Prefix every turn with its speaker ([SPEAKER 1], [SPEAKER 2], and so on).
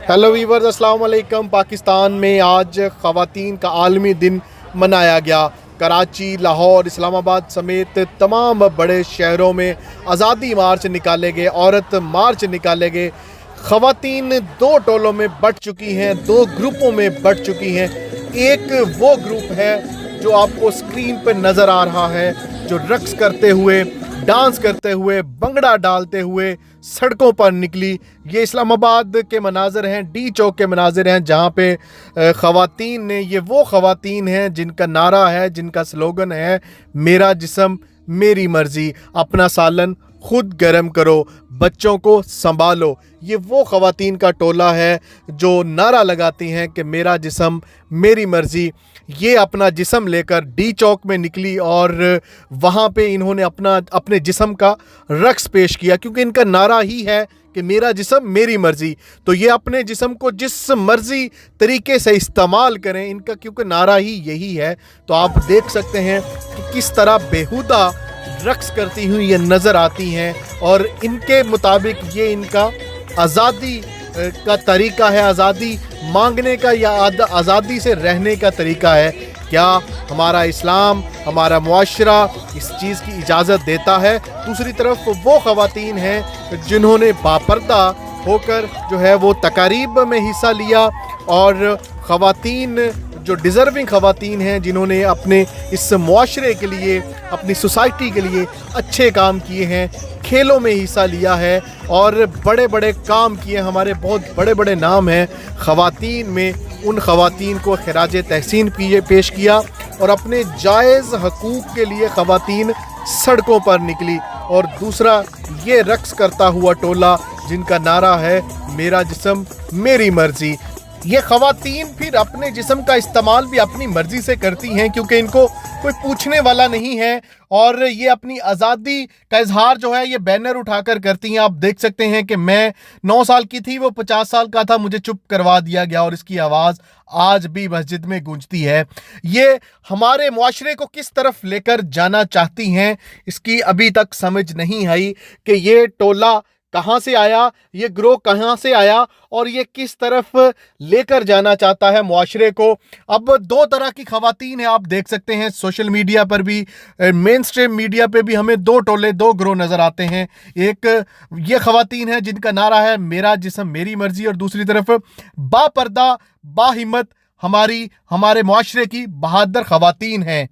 [SPEAKER 1] Hello viewers, अस्सलाम वालेकुम। पाकिस्तान में आज ख़वातीन का आलमी दिन मनाया गया। कराची, लाहौर, इस्लामाबाद समेत तमाम बड़े शहरों में आज़ादी मार्च निकाले गए, औरत मार्च निकाले गए। ख़वातीन दो टोलों में बट चुकी हैं, दो ग्रुपों में बट चुकी हैं। एक वो ग्रुप है जो आपको स्क्रीन पर नज़र आ रहा है, जो रक्स करते हुए, डांस करते हुए, भंगड़ा डालते हुए सड़कों पर निकली। ये इस्लामाबाद के मनाज़र हैं, डी चौक के मनाज़र हैं, जहाँ पे ख़वातीन ने, ये वो ख़वातीन हैं जिनका नारा है, जिनका स्लोगन है मेरा जिस्म मेरी मर्ज़ी, अपना सालन खुद गरम करो, बच्चों को संभालो। ये वो ख़वातीन का टोला है जो नारा लगाती हैं कि मेरा जिस्म मेरी मर्ज़ी। ये अपना जिस्म लेकर डी चौक में निकली और वहाँ पे इन्होंने अपने जिस्म का रक्स पेश किया, क्योंकि इनका नारा ही है कि मेरा जिस्म मेरी मर्ज़ी। तो ये अपने जिस्म को जिस मर्ज़ी तरीके से इस्तेमाल करें, इनका क्योंकि नारा ही यही है। तो आप देख सकते हैं कि किस तरह बेहुदा रक्स करती हुई ये नज़र आती हैं, और इनके मुताबिक ये इनका आज़ादी का तरीका है, आज़ादी मांगने का या आज़ादी से रहने का तरीका है। क्या हमारा इस्लाम, हमारा मुआशरा इस चीज़ की इजाज़त देता है? दूसरी तरफ वो ख़वातीन हैं जिन्होंने बापर्दा होकर जो है वो तकारीब में हिस्सा लिया, और ख़वातीन जो डिज़र्विंग ख़वातीन हैं जिन्होंने अपने इस मुआशरे के लिए, अपनी सोसाइटी के लिए अच्छे काम किए हैं, खेलों में हिस्सा लिया है और बड़े बड़े काम किए। हमारे बहुत बड़े बड़े नाम हैं ख़वातीन में। उन ख़वातीन को ख़िराज तहसीन पेश किया और अपने जायज़ हकूक़ के लिए ख़वातीन सड़कों पर निकली। और दूसरा ये रक्स करता हुआ टोला जिनका नारा है मेरा जिस्म मेरी मर्ज़ी। ये ख़वातीन फिर अपने जिस्म का इस्तेमाल भी अपनी मर्ज़ी से करती हैं, क्योंकि इनको कोई पूछने वाला नहीं है, और ये अपनी आज़ादी का इजहार जो है ये बैनर उठाकर करती हैं। आप देख सकते हैं कि मैं 9 साल की थी, वो 50 साल का था, मुझे चुप करवा दिया गया, और इसकी आवाज़ आज भी मस्जिद में गूंजती है। ये हमारे मुआशरे को किस तरफ लेकर जाना चाहती हैं, इसकी अभी तक समझ नहीं आई कि ये टोला कहाँ से आया, ये ग्रोह कहाँ से आया, और ये किस तरफ लेकर जाना चाहता है मुआशरे को। अब दो तरह की ख़वातीन हैं, आप देख सकते हैं सोशल मीडिया पर भी, मेन स्ट्रीम मीडिया पे भी हमें दो टोले, दो ग्रोह नज़र आते हैं। एक ये ख़वातीन है जिनका नारा है मेरा जिस्म मेरी मर्ज़ी, और दूसरी तरफ बापर्दा बाहिम्मत हमारे मुआशरे की बहादुर ख़वातीन हैं।